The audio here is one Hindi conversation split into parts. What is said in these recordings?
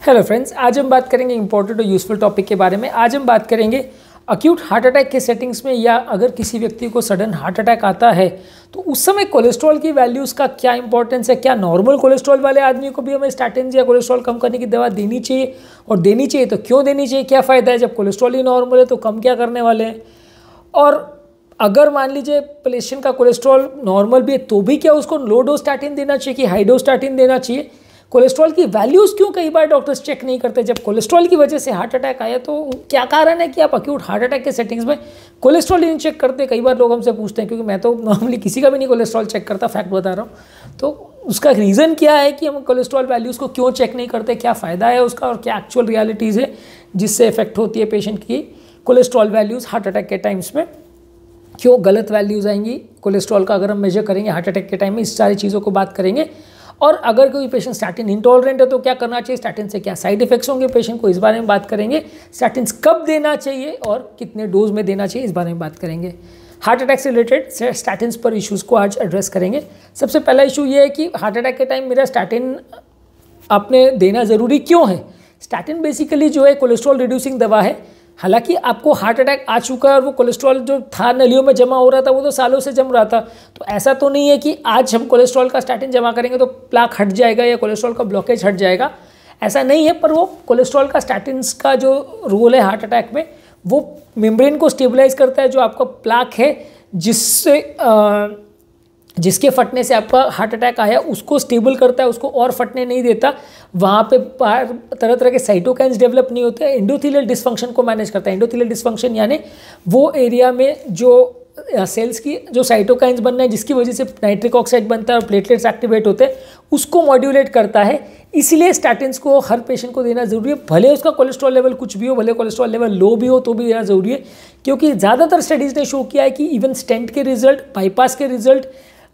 हेलो फ्रेंड्स, आज हम बात करेंगे इंपॉर्टेंट और यूजफुल टॉपिक के बारे में। आज हम बात करेंगे अक्यूट हार्ट अटैक के सेटिंग्स में, या अगर किसी व्यक्ति को सडन हार्ट अटैक आता है तो उस समय कोलेस्ट्रॉल की वैल्यूज़ का क्या इंपॉर्टेंस है। क्या नॉर्मल कोलेस्ट्रॉल वाले आदमी को भी हमें स्टैटिन या कोलेस्ट्रॉल कम करने की दवा देनी चाहिए, और देनी चाहिए तो क्यों देनी चाहिए, क्या फ़ायदा है। जब कोलेस्ट्रॉल ही नॉर्मल है तो कम क्या करने वाले हैं। और अगर मान लीजिए पेशेंट का कोलेस्ट्रॉल नॉर्मल भी है तो भी क्या उसको लो डोज स्टैटिन देना चाहिए कि हाई डोज स्टैटिन देना चाहिए। कोलेस्ट्रॉल की वैल्यूज़ क्यों कई बार डॉक्टर्स चेक नहीं करते। जब कोलेस्ट्रॉल की वजह से हार्ट अटैक आया तो क्या कारण है कि आप अक्यूट हार्ट अटैक के सेटिंग्स में कोलेस्ट्रॉल ही नहीं चेक करते। कई बार लोग हमसे पूछते हैं, क्योंकि मैं तो नॉर्मली किसी का भी नहीं कोलेस्ट्रॉल चेक करता, फैक्ट बता रहा हूँ। तो उसका रीज़न क्या है कि हम कोलेस्ट्रॉल वैल्यूज़ को क्यों चेक नहीं करते, क्या फ़ायदा है उसका, और क्या एक्चुअल रियलिटीज़ है जिससे इफेक्ट होती है पेशेंट की कोलेस्ट्रॉल वैल्यूज़ हार्ट अटैक के टाइम्स में। क्यों गलत वैल्यूज़ आएंगी कोलेस्ट्रॉल का अगर हम मेजर करेंगे हार्ट अटैक के टाइम में, इस सारी चीज़ों को बात करेंगे। और अगर कोई पेशेंट स्टैटिन इंटॉलरेंट है तो क्या करना चाहिए, स्टैटिन से क्या साइड इफेक्ट्स होंगे पेशेंट को, इस बारे में बात करेंगे। स्टैटिन कब देना चाहिए और कितने डोज में देना चाहिए, इस बारे में बात करेंगे। हार्ट अटैक से रिलेटेड स्टैटिन पर इश्यूज़ को आज एड्रेस करेंगे। सबसे पहला इशू ये है कि हार्ट अटैक के टाइम मेरा स्टैटिन आपने देना ज़रूरी क्यों है। स्टैटिन बेसिकली जो है कोलेस्ट्रॉल रिड्यूसिंग दवा है। हालांकि आपको हार्ट अटैक आ चुका है और वो कोलेस्ट्रॉल जो था नलियों में जमा हो रहा था वो तो सालों से जम रहा था, तो ऐसा तो नहीं है कि आज हम कोलेस्ट्रॉल का स्टैटिन जमा करेंगे तो प्लाक हट जाएगा या कोलेस्ट्रॉल का ब्लॉकेज हट जाएगा, ऐसा नहीं है। पर वो कोलेस्ट्रॉल का स्टैटिन्स का जो रोल है हार्ट अटैक में, वो मेम्ब्रेन को स्टेबलाइज करता है। जो आपका प्लाक है जिसके फटने से आपका हार्ट अटैक आया उसको स्टेबल करता है, उसको और फटने नहीं देता। वहाँ पे तरह तरह के साइटोकाइन्स डेवलप नहीं होते हैं। एंडोथेलियल डिस्फंक्शन को मैनेज करता है। एंडोथेलियल डिस्फंक्शन यानी वो एरिया में जो सेल्स की जो साइटोकाइन्स बन रहे हैं जिसकी वजह से नाइट्रिक ऑक्साइड बनता है और प्लेटलेट्स एक्टिवेट होते हैं, उसको मॉड्यूलेट करता है। इसलिए स्टैटिन्स को हर पेशेंट को देना ज़रूरी है, भले उसका कोलेस्ट्रॉल लेवल कुछ भी हो, भले कोलेस्ट्रॉल लेवल लो भी हो तो भी देना ज़रूरी है। क्योंकि ज़्यादातर स्टडीज़ ने शो किया है कि इवन स्टेंट के रिजल्ट, बाईपास के रिजल्ट,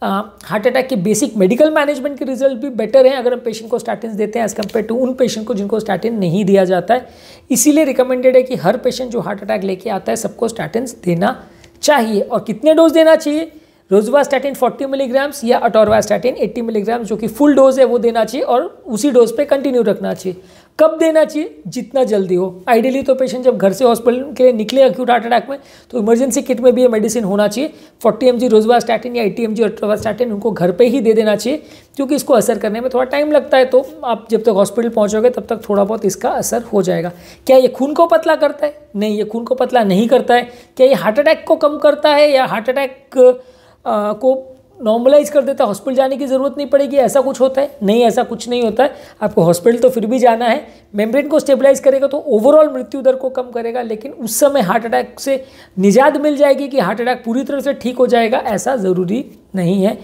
हार्ट अटैक के बेसिक मेडिकल मैनेजमेंट के रिजल्ट भी बेटर हैं अगर हम पेशेंट को स्टैटिन देते हैं एज़ कम्पेयर टू उन पेशेंट को जिनको स्टैटिन नहीं दिया जाता है। इसीलिए रिकमेंडेड है कि हर पेशेंट जो हार्ट अटैक लेके आता है सबको स्टैटिन देना चाहिए। और कितने डोज देना चाहिए, रोजुवास्टैटिन 40 मिलीग्राम्स या अटोरवास्टैटिन 80 मिलीग्राम जो कि फुल डोज है वो देना चाहिए, और उसी डोज पे कंटिन्यू रखना चाहिए। कब देना चाहिए, जितना जल्दी हो। आइडियली तो पेशेंट जब घर से हॉस्पिटल के लिए निकले अक्यूट हार्ट अटैक में तो इमरजेंसी किट में भी ये मेडिसिन होना चाहिए। 40 mg रोजुवास्टैटिन या 80 mg अटोरवास्टैटिन उनको घर पे ही दे देना चाहिए, क्योंकि इसको असर करने में थोड़ा टाइम लगता है। तो आप जब तक हॉस्पिटल पहुँचोगे तब तक थोड़ा बहुत इसका असर हो जाएगा। क्या ये खून को पतला करता है? नहीं, ये खून को पतला नहीं करता है। क्या ये हार्ट अटैक को कम करता है या हार्ट अटैक को नॉर्मलाइज कर देता है, हॉस्पिटल जाने की ज़रूरत नहीं पड़ेगी, ऐसा कुछ होता है? नहीं, ऐसा कुछ नहीं होता है। आपको हॉस्पिटल तो फिर भी जाना है। मेम्ब्रेन को स्टेबलाइज करेगा तो ओवरऑल मृत्यु दर को कम करेगा, लेकिन उस समय हार्ट अटैक से निजात मिल जाएगी कि हार्ट अटैक पूरी तरह से ठीक हो जाएगा, ऐसा ज़रूरी नहीं है।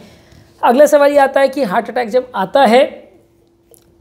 अगला सवाल ये आता है कि हार्ट अटैक जब आता है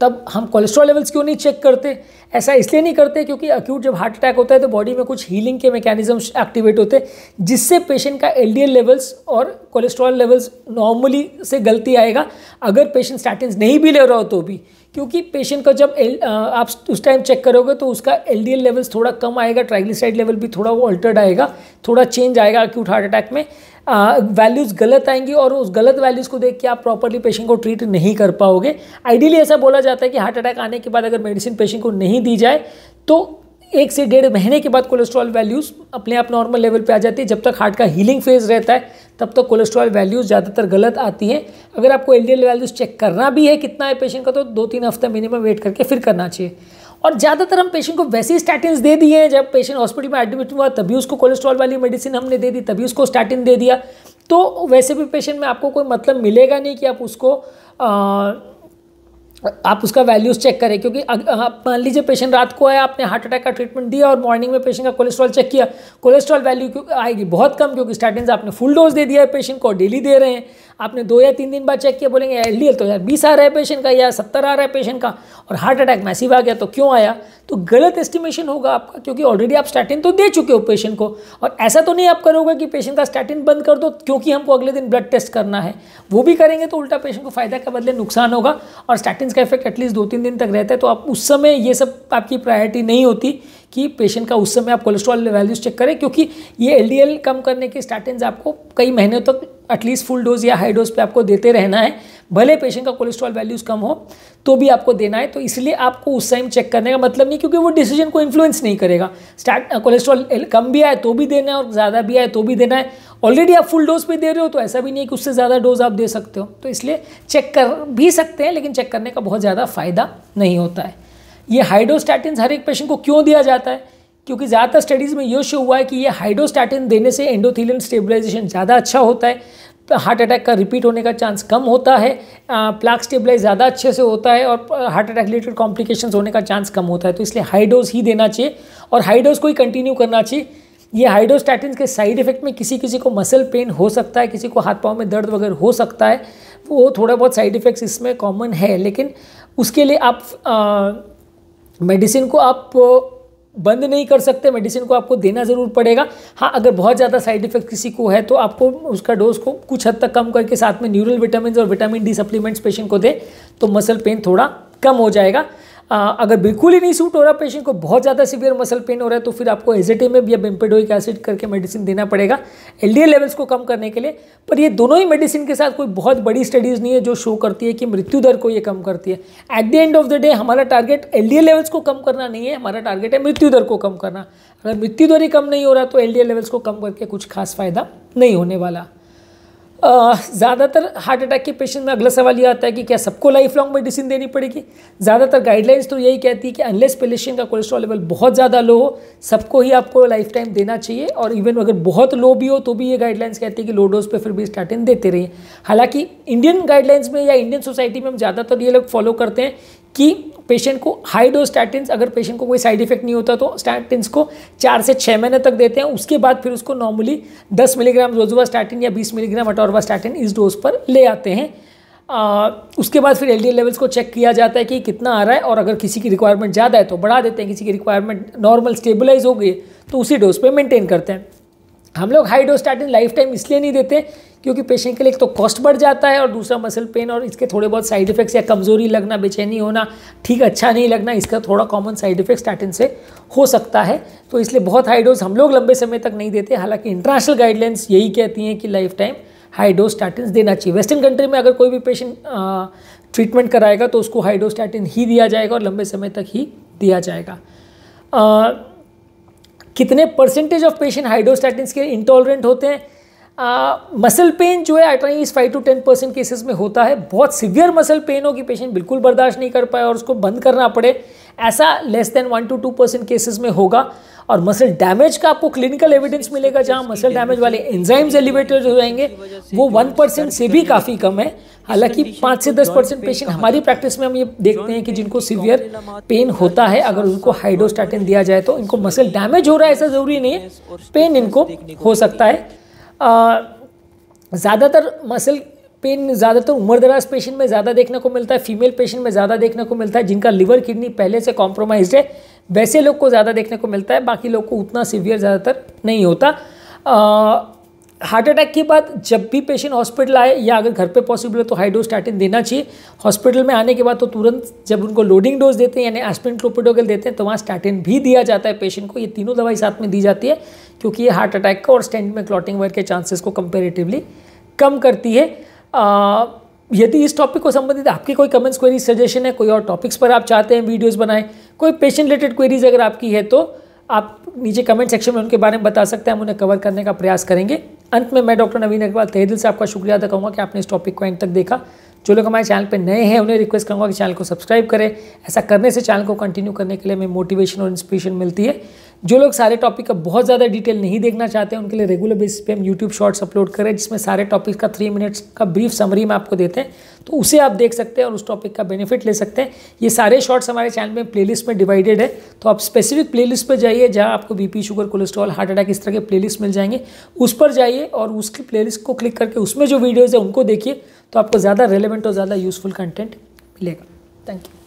तब हम कोलेस्ट्रॉल लेवल्स क्यों नहीं चेक करते। ऐसा इसलिए नहीं करते क्योंकि अक्यूट जब हार्ट अटैक होता है तो बॉडी में कुछ हीलिंग के मैकेनिज्म्स एक्टिवेट होते हैं जिससे पेशेंट का एलडीएल लेवल्स और कोलेस्ट्रॉल लेवल्स नॉर्मली से गलती आएगा अगर पेशेंट स्टैटिन्स नहीं भी ले रहा हो तो भी। क्योंकि पेशेंट का जब आप उस टाइम चेक करोगे तो उसका एलडीएल लेवल्स थोड़ा कम आएगा, ट्राइग्लिसराइड लेवल भी थोड़ा वो अल्टर्ड आएगा, थोड़ा चेंज आएगा अक्यूट हार्ट अटैक में। वैल्यूज़ गलत आएंगी और उस गलत वैल्यूज़ को देख के आप प्रॉपर्ली पेशेंट को ट्रीट नहीं कर पाओगे। आइडियली ऐसा बोला जाता है कि हार्ट अटैक आने के बाद अगर मेडिसिन पेशेंट को नहीं दी जाए तो 1 से 1.5 महीने के बाद कोलेस्ट्रॉल वैल्यूज़ अपने आप नॉर्मल लेवल पे आ जाती है। जब तक हार्ट का हीलिंग फेज रहता है तब तक कोलेस्ट्रॉल वैल्यूज़ ज़्यादातर गलत आती हैं। अगर आपको एलडीएल वैल्यूज़ चेक करना भी है कितना है पेशेंट का, तो 2-3 हफ्ते मिनिमम वेट करके फिर करना चाहिए। और ज़्यादातर हम पेशेंट को वैसे ही स्टैटिन्स दे दिए हैं, जब पेशेंट हॉस्पिटल में एडमिट हुआ तभी उसको कोलेस्ट्रॉल वाली मेडिसिन हमने दे दी, तभी उसको स्टैटिन दे दिया। तो वैसे भी पेशेंट में आपको कोई मतलब मिलेगा नहीं कि आप उसका वैल्यूज़ चेक करें। क्योंकि मान लीजिए पेशेंट रात को आया, आपने हार्ट अटैक का ट्रीटमेंट दिया और मॉर्निंग में पेशेंट का कोलेस्ट्रॉल चेक किया, कोलेस्ट्रॉल वैल्यू आएगी बहुत कम, क्योंकि स्टैटिन्स आपने फुल डोज दे दिया है पेशेंट को, डेली दे रहे हैं। आपने 2 या 3 दिन बाद चेक किया, बोलेंगे एलडीएल तो यार 20 आ रहा है पेशेंट का या 70 आ रहा है पेशेंट का, और हार्ट अटैक मैसिव आ गया, तो क्यों आया? तो गलत एस्टिमेशन होगा आपका, क्योंकि ऑलरेडी आप स्टैटिन तो दे चुके हो पेशेंट को। और ऐसा तो नहीं आप करोगे कि पेशेंट का स्टैटिन बंद कर दो क्योंकि हमको अगले दिन ब्लड टेस्ट करना है। वो भी करेंगे तो उल्टा पेशेंट को फायदा के बदले नुकसान होगा, और स्टैटिन का इफेक्ट एटलीस्ट 2-3 दिन तक रहता है। तो आप उस समय ये सब आपकी प्रायोरिटी नहीं होती कि पेशेंट का उस समय आप कोलेस्ट्रॉल वैल्यूज चेक करें, क्योंकि ये एलडीएल कम करने के स्टैटिन्स आपको कई महीनों तक एटलीस्ट फुल डोज या हाई डोज पे आपको देते रहना है, भले पेशेंट का कोलेस्ट्रॉल वैल्यूज कम हो तो भी आपको देना है। तो इसलिए आपको उस टाइम चेक करने का मतलब नहीं, क्योंकि वो डिसीजन को इन्फ्लुएंस नहीं करेगा। कोलेस्ट्रॉल कम भी आए तो भी देना है और ज़्यादा भी आए तो भी देना है। ऑलरेडी आप फुल डोज पे दे रहे हो तो ऐसा भी नहीं है कि उससे ज़्यादा डोज आप दे सकते हो, तो इसलिए चेक कर भी सकते हैं, लेकिन चेक करने का बहुत ज़्यादा फायदा नहीं होता है। ये हाइड्रोस्टैटिन हर एक पेशेंट को क्यों दिया जाता है, क्योंकि ज़्यादातर स्टडीज़ में ये शो हुआ है कि ये हाइड्रोस्टैटिन देने से एंडोथेलियल स्टेबलाइजेशन ज़्यादा अच्छा होता है, हार्ट अटैक का रिपीट होने का चांस कम होता है, प्लाक स्टेबलाइज ज़्यादा अच्छे से होता है और हार्ट अटैक रिलेटेड कॉम्प्लिकेशंस होने का चांस कम होता है। तो इसलिए हाई डोज ही देना चाहिए और हाई डोज को ही कंटिन्यू करना चाहिए। ये हाइड्रोस्टैटिन के साइड इफेक्ट में किसी किसी को मसल पेन हो सकता है, किसी को हाथ पाँव में दर्द वगैरह हो सकता है, वो थोड़ा बहुत साइड इफेक्ट्स इसमें कॉमन है, लेकिन उसके लिए आप मेडिसिन को आप बंद नहीं कर सकते, मेडिसिन को आपको देना ज़रूर पड़ेगा। हाँ, अगर बहुत ज़्यादा साइड इफेक्ट किसी को है तो आपको उसका डोज को कुछ हद तक कम करके साथ में न्यूरल विटामिन और विटामिन डी सप्लीमेंट्स पेशेंट को दे तो मसल पेन थोड़ा कम हो जाएगा। अगर बिल्कुल ही नहीं सूट हो रहा, पेशेंट को बहुत ज़्यादा सीवियर मसल पेन हो रहा है, तो फिर आपको एज़ेटेमिब या बेम्पेडोइक एसिड करके मेडिसिन देना पड़ेगा एलडीएल लेवल्स को कम करने के लिए। पर ये दोनों ही मेडिसिन के साथ कोई बहुत बड़ी स्टडीज़ नहीं है जो शो करती है कि मृत्यु दर को ये कम करती है। At the end of the day हमारा टारगेट एलडीएल लेवल्स को कम करना नहीं है, हमारा टारगेट है मृत्यु दर को कम करना। अगर मृत्यु दर ही कम नहीं हो रहा तो एलडीएल लेवल्स को कम करके कुछ खास फायदा नहीं होने वाला। ज़्यादातर हार्ट अटैक के पेशेंट में अगला सवाल ये आता है कि क्या सबको लाइफ लॉन्ग मेडिसिन देनी पड़ेगी। ज़्यादातर गाइडलाइंस तो यही कहती है कि अनलेस पेशेंट का कोलेस्ट्रॉल लेवल बहुत ज़्यादा लो हो, सबको ही आपको लाइफ टाइम देना चाहिए। और इवन अगर बहुत लो भी हो तो भी ये गाइडलाइंस कहती है कि लो डोज पे फिर भी स्टैटिन देते रहिए। हालांकि इंडियन गाइडलाइंस में या इंडियन सोसाइटी में हम ज़्यादातर ये लोग फॉलो करते हैं कि पेशेंट को हाई डोज स्टैटिन्स, अगर पेशेंट को कोई साइड इफेक्ट नहीं होता तो स्टैटिन्स को 4 से 6 महीने तक देते हैं। उसके बाद फिर उसको नॉर्मली 10 मिलीग्राम रोजुवास्टैटिन या 20 मिलीग्राम अटोरवास्टैटिन इस डोज पर ले आते हैं। उसके बाद फिर एलडीएल लेवल्स को चेक किया जाता है कि कितना आ रहा है, और अगर किसी की रिक्वायरमेंट ज़्यादा है तो बढ़ा देते हैं, किसी की रिक्वायरमेंट नॉर्मल स्टेबलाइज हो गई तो उसी डोज पर मेंटेन करते हैं। हम लोग high dose statin life time इसलिए नहीं देते क्योंकि पेशेंट के लिए एक तो कॉस्ट बढ़ जाता है और दूसरा मसल पेन और इसके थोड़े बहुत साइड इफेक्ट्स या कमजोरी लगना, बेचैनी होना, ठीक अच्छा नहीं लगना, इसका थोड़ा कॉमन साइड इफेक्ट स्टैटिन से हो सकता है। तो इसलिए बहुत हाई डोज हम लोग लंबे समय तक नहीं देते। हालांकि इंटरनेशनल गाइडलाइंस यही कहती हैं कि life time high dose statin देना चाहिए। वेस्टर्न कंट्री में अगर कोई भी पेशेंट ट्रीटमेंट कराएगा तो उसको हाई डोज स्टैटिन ही दिया जाएगा और लंबे समय तक ही दिया जाएगा। कितने परसेंटेज ऑफ पेशेंट हाइड्रोस्टैटिन्स के इंटॉलरेंट होते हैं? मसल पेन जो है एटलीस्ट 5 to 10% केसेस में होता है। बहुत सीवियर मसल पेन हो कि पेशेंट बिल्कुल बर्दाश्त नहीं कर पाए और उसको बंद करना पड़े, ऐसा लेस देन 1 to 2% केसेस में होगा। और मसल डैमेज का आपको क्लिनिकल एविडेंस मिलेगा जहां मसल डैमेज वाले एंजाइम्स एलिवेटेड हो जाएंगे, वो 1% से भी काफ़ी कम है। हालांकि 5 से 10% पेशेंट हमारी प्रैक्टिस में हम ये देखते हैं कि जिनको सीवियर पेन होता है, अगर उनको हाइड्रोस्टैटिन दिया जाए तो इनको मसल डैमेज हो रहा है ऐसा ज़रूरी नहीं है, पेन इनको हो सकता है। ज़्यादातर मसल पेन ज़्यादातर उम्रदराज पेशेंट में ज़्यादा देखने को मिलता है, फीमेल पेशेंट में ज़्यादा देखने को मिलता है, जिनका लिवर किडनी पहले से कॉम्प्रोमाइज्ड है वैसे लोग को ज़्यादा देखने को मिलता है, बाकी लोग को उतना सीवियर ज़्यादातर नहीं होता। हार्ट अटैक के बाद जब भी पेशेंट हॉस्पिटल आए या अगर घर पे पॉसिबल है तो हाइड्रोस्टैटिन देना चाहिए। हॉस्पिटल में आने के बाद तो तुरंत जब उनको लोडिंग डोज देते हैं यानी एस्पिरिन क्लोपिडोग्रेल देते हैं तो वहाँ स्टैटिन भी दिया जाता है पेशेंट को। ये तीनों दवाई साथ में दी जाती है क्योंकि ये हार्ट अटैक का और स्टेंट में क्लॉटिंग वगैरह के चांसेस को कंपेरेटिवली कम करती है। यदि इस टॉपिक को संबंधित आपके कोई कमेंट्स, क्वेरी, सजेशन है, कोई और टॉपिक्स पर आप चाहते हैं वीडियोस बनाएं, कोई पेशेंट रिलेटेड क्वेरीज अगर आपकी है तो आप नीचे कमेंट सेक्शन में उनके बारे में बता सकते हैं, हम उन्हें कवर करने का प्रयास करेंगे। अंत में मैं डॉक्टर नवीन अग्रवाल तहे दिल से आपका शुक्रिया अदा करूँगा कि आपने इस टॉपिक को एंड तक देखा। जो लोग हमारे चैनल पर नए हैं उन्हें रिक्वेस्ट करूँगा कि चैनल को सब्सक्राइब करें। ऐसा करने से चैनल को कंटिन्यू करने के लिए हमें मोटिवेशन और इंस्पिरेशन मिलती है। जो लोग सारे टॉपिक का बहुत ज़्यादा डिटेल नहीं देखना चाहते हैं उनके लिए रेगुलर बेसिस पे हम यूट्यूब शॉर्ट्स अपलोड करें जिसमें सारे टॉपिक्स का 3 मिनट्स का ब्रीफ समरी में आपको देते हैं, तो उसे आप देख सकते हैं और उस टॉपिक का बेनिफिट ले सकते हैं। ये सारे शॉर्ट्स हमारे चैनल में प्लेलिस्ट में डिवाइडेड है, तो आप स्पेसिफिक प्लेलिस्ट पर जाइए जहाँ आपको BP, sugar, cholesterol, heart attack इस तरह के प्लेलिस्ट मिल जाएंगे। उस पर जाइए और उसकी प्लेलिस्ट को क्लिक करके उसमें जो वीडियोज़ है उनको देखिए, तो आपको ज़्यादा रेलेवेंट और ज़्यादा यूजफुल कंटेंट मिलेगा। Thank you.